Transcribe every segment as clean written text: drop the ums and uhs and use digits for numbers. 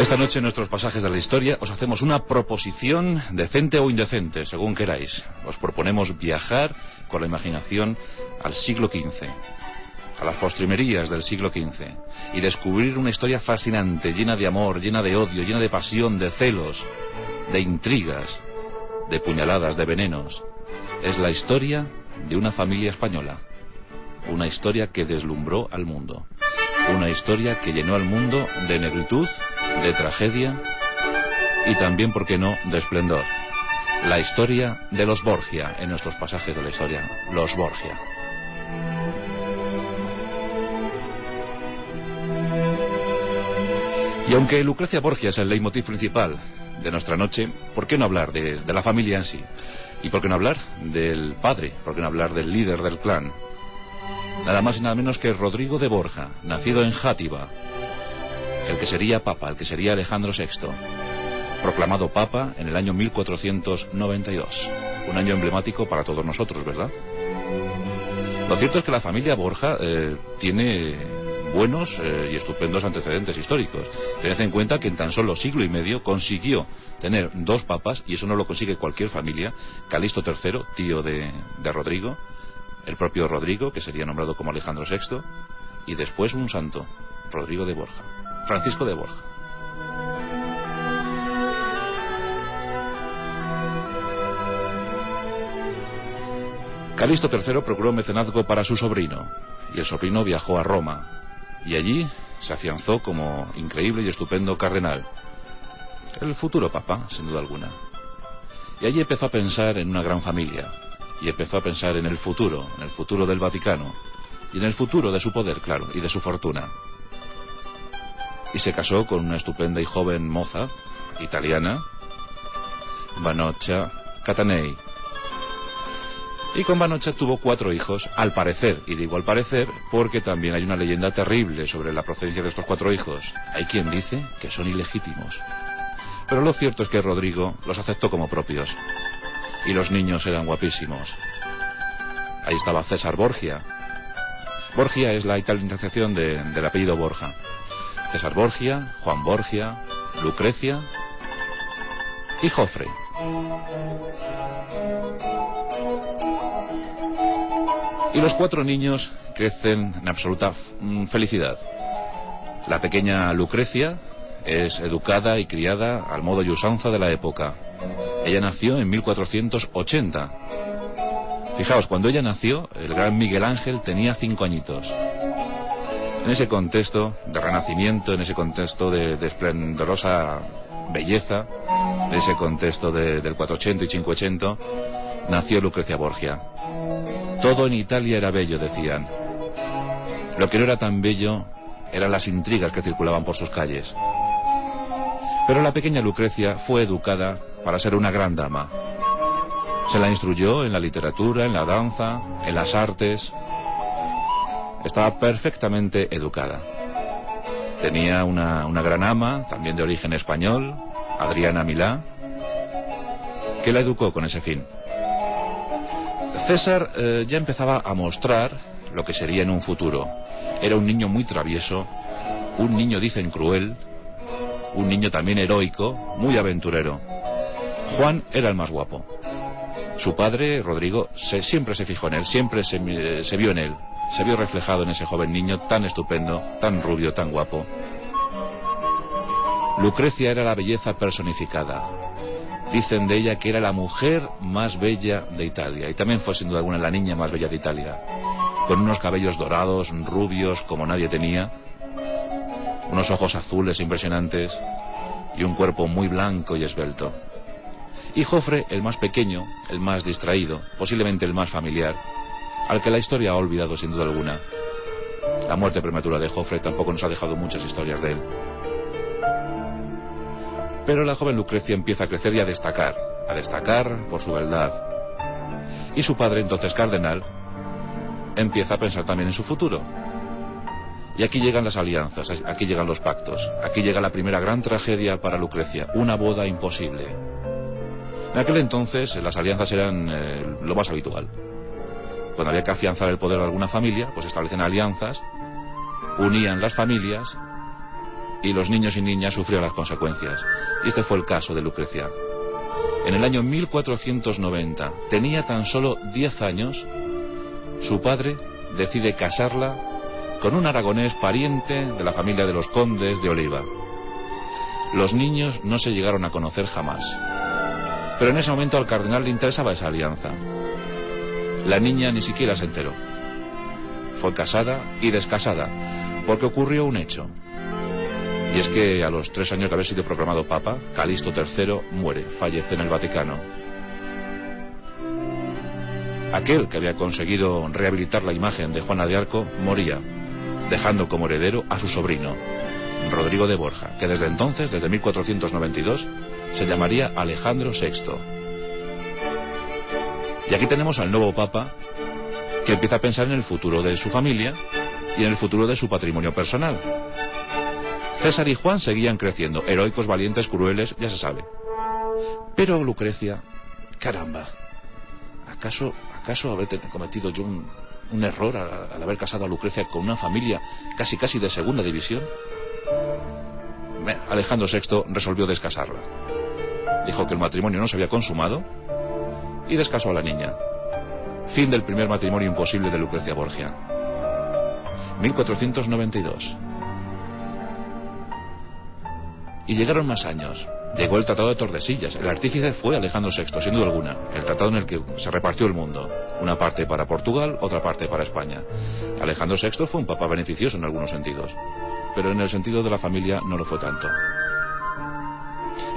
Esta noche en nuestros pasajes de la historia os hacemos una proposición decente o indecente, según queráis. Os proponemos viajar con la imaginación al siglo XV, a las postrimerías del siglo XV, y descubrir una historia fascinante, llena de amor, llena de odio, llena de pasión, de celos, de intrigas, de puñaladas, de venenos. Es la historia de una familia española, una historia que deslumbró al mundo, una historia que llenó al mundo de negritud, de tragedia y también, ¿por qué no?, de esplendor. La historia de los Borgia en nuestros pasajes de la historia, los Borgia. Y aunque Lucrecia Borgia es el leitmotiv principal de nuestra noche, ¿por qué no hablar de la familia en sí? ¿Y por qué no hablar del padre? ¿Por qué no hablar del líder del clan? Nada más y nada menos que Rodrigo de Borja, nacido en Játiva, el que sería papa, el que sería Alejandro VI, proclamado papa en el año 1492. Un año emblemático para todos nosotros, ¿verdad? Lo cierto es que la familia Borja tiene buenos y estupendos antecedentes históricos. Tened en cuenta que en tan solo siglo y medio consiguió tener dos papas, y eso no lo consigue cualquier familia. Calixto III, tío de Rodrigo, el propio Rodrigo, que sería nombrado como Alejandro VI, y después un santo, Rodrigo de Borja, Francisco de Borja. Calixto III procuró mecenazgo para su sobrino, y el sobrino viajó a Roma, y allí se afianzó como increíble y estupendo cardenal, el futuro papa, sin duda alguna. Y allí empezó a pensar en una gran familia, y empezó a pensar en el futuro del Vaticano, y en el futuro de su poder, claro, y de su fortuna. Y se casó con una estupenda y joven moza italiana, Vanocha Catanei. Y con Vanocha tuvo 4 hijos, al parecer, y digo al parecer porque también hay una leyenda terrible sobre la procedencia de estos 4 hijos. Hay quien dice que son ilegítimos, pero lo cierto es que Rodrigo los aceptó como propios, y los niños eran guapísimos. Ahí estaba César Borgia. Borgia es la italianización del apellido Borja. César Borgia, Juan Borgia, Lucrecia y Jofre. Y los 4 niños crecen en absoluta felicidad. La pequeña Lucrecia es educada y criada al modo y usanza de la época. Ella nació en 1480. Fijaos, cuando ella nació, el gran Miguel Ángel tenía 5 añitos. En ese contexto de renacimiento, en ese contexto de esplendorosa belleza, en ese contexto del 400 y 500, nació Lucrecia Borgia. Todo en Italia era bello, decían. Lo que no era tan bello eran las intrigas que circulaban por sus calles. Pero la pequeña Lucrecia fue educada para ser una gran dama. Se la instruyó en la literatura, en la danza, en las artes. Estaba perfectamente educada. Tenía una gran ama, también de origen español, Adriana Milá, que la educó con ese fin. César ya empezaba a mostrar lo que sería en un futuro. Era un niño muy travieso, un niño, dicen, cruel, un niño también heroico, muy aventurero. Juan era el más guapo. Su padre, Rodrigo, siempre se fijó en él, siempre se vio en él, se vio reflejado en ese joven niño tan estupendo, tan rubio, tan guapo. Lucrecia era la belleza personificada. Dicen de ella que era la mujer más bella de Italia, y también fue sin duda alguna la niña más bella de Italia, con unos cabellos dorados, rubios, como nadie tenía, unos ojos azules impresionantes, y un cuerpo muy blanco y esbelto. Y Jofre, el más pequeño, el más distraído, posiblemente el más familiar, al que la historia ha olvidado sin duda alguna. La muerte prematura de Jofre tampoco nos ha dejado muchas historias de él. Pero la joven Lucrecia empieza a crecer y a destacar por su beldad. Y su padre, entonces cardenal, empieza a pensar también en su futuro. Y aquí llegan las alianzas, aquí llegan los pactos, aquí llega la primera gran tragedia para Lucrecia, una boda imposible. En aquel entonces las alianzas eran lo más habitual. Cuando había que afianzar el poder de alguna familia, pues establecen alianzas, unían las familias y los niños y niñas sufrieron las consecuencias. Y este fue el caso de Lucrecia. En el año 1490, tenía tan solo 10 años, su padre decide casarla con un aragonés pariente de la familia de los condes de Oliva. Los niños no se llegaron a conocer jamás, pero en ese momento al cardenal le interesaba esa alianza. La niña ni siquiera se enteró. Fue casada y descasada, porque ocurrió un hecho. Y es que a los 3 años de haber sido proclamado papa, Calixto III muere, fallece en el Vaticano. Aquel que había conseguido rehabilitar la imagen de Juana de Arco moría, dejando como heredero a su sobrino, Rodrigo de Borja, que desde entonces, desde 1492, se llamaría Alejandro VI. Y aquí tenemos al nuevo papa, que empieza a pensar en el futuro de su familia y en el futuro de su patrimonio personal. César y Juan seguían creciendo, heroicos, valientes, crueles, ya se sabe. Pero Lucrecia, caramba, ¿acaso haber cometido yo un error al haber casado a Lucrecia con una familia casi de segunda división? Alejandro VI resolvió descasarla. Dijo que el matrimonio no se había consumado y descasó a la niña. Fin del primer matrimonio imposible de Lucrecia Borgia. 1492. Y llegaron más años. Llegó el Tratado de Tordesillas. El artífice fue Alejandro VI, sin duda alguna. El tratado en el que se repartió el mundo. Una parte para Portugal, otra parte para España. Alejandro VI fue un papa beneficioso en algunos sentidos, pero en el sentido de la familia no lo fue tanto.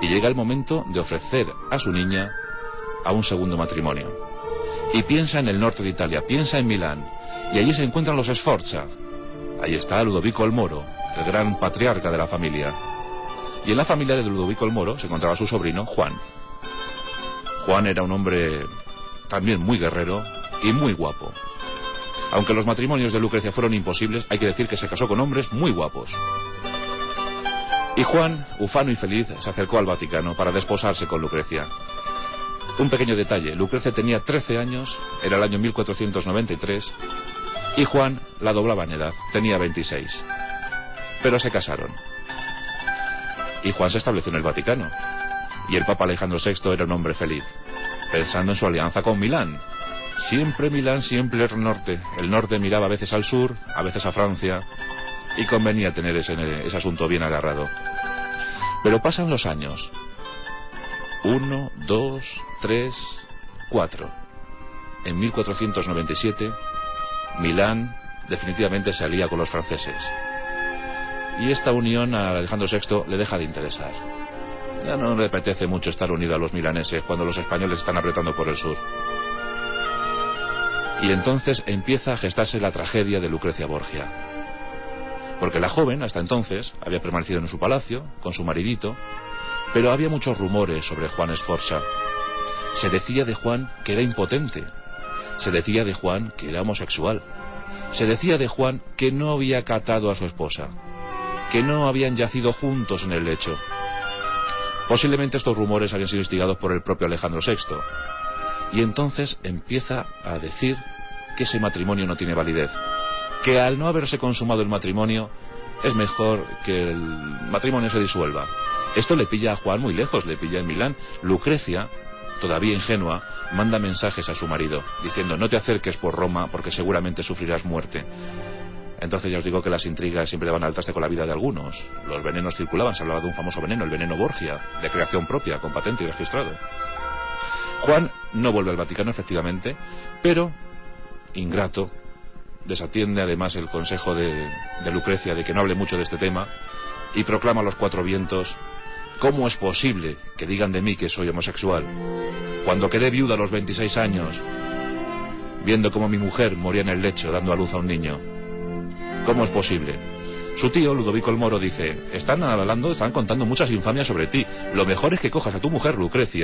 Y llega el momento de ofrecer a su niña a un segundo matrimonio. Y piensa en el norte de Italia, piensa en Milán. Y allí se encuentran los Sforza. Ahí está Ludovico el Moro, el gran patriarca de la familia. Y en la familia de Ludovico el Moro se encontraba su sobrino Juan. Juan era un hombre también muy guerrero y muy guapo. Aunque los matrimonios de Lucrecia fueron imposibles, hay que decir que se casó con hombres muy guapos. Y Juan, ufano y feliz, se acercó al Vaticano para desposarse con Lucrecia. Un pequeño detalle: Lucrecia tenía 13 años, era el año 1493, y Juan la doblaba en edad, tenía 26. Pero se casaron. Y Juan se estableció en el Vaticano. Y el Papa Alejandro VI era un hombre feliz, pensando en su alianza con Milán. Siempre Milán, siempre el norte. El norte miraba a veces al sur, a veces a Francia, y convenía tener ese asunto bien agarrado. Pero pasan los años. 1, 2, 3, 4. En 1497, Milán definitivamente se alía con los franceses. Y esta unión a Alejandro VI le deja de interesar. Ya no le apetece mucho estar unido a los milaneses cuando los españoles están apretando por el sur. Y entonces empieza a gestarse la tragedia de Lucrecia Borgia. Porque la joven, hasta entonces, había permanecido en su palacio, con su maridito, pero había muchos rumores sobre Juan Sforza. Se decía de Juan que era impotente. Se decía de Juan que era homosexual. Se decía de Juan que no había catado a su esposa, que no habían yacido juntos en el lecho. Posiblemente estos rumores habían sido instigados por el propio Alejandro VI. Y entonces empieza a decir que ese matrimonio no tiene validez, que al no haberse consumado el matrimonio es mejor que el matrimonio se disuelva. Esto le pilla a Juan muy lejos, le pilla en Milán. Lucrecia, todavía ingenua, manda mensajes a su marido diciendo: no te acerques por Roma porque seguramente sufrirás muerte. Entonces ya os digo que las intrigas siempre van al traste con la vida de algunos. Los venenos circulaban, se hablaba de un famoso veneno, el veneno Borgia, de creación propia, con patente y registrado. Juan no vuelve al Vaticano, efectivamente, pero, ingrato, desatiende además el consejo de Lucrecia de que no hable mucho de este tema y proclama a los 4 vientos: ¿cómo es posible que digan de mí que soy homosexual cuando quedé viuda a los 26 años, viendo cómo mi mujer moría en el lecho dando a luz a un niño? ¿Cómo es posible? Su tío, Ludovico el Moro, dice: están contando muchas infamias sobre ti. Lo mejor es que cojas a tu mujer, Lucrecia,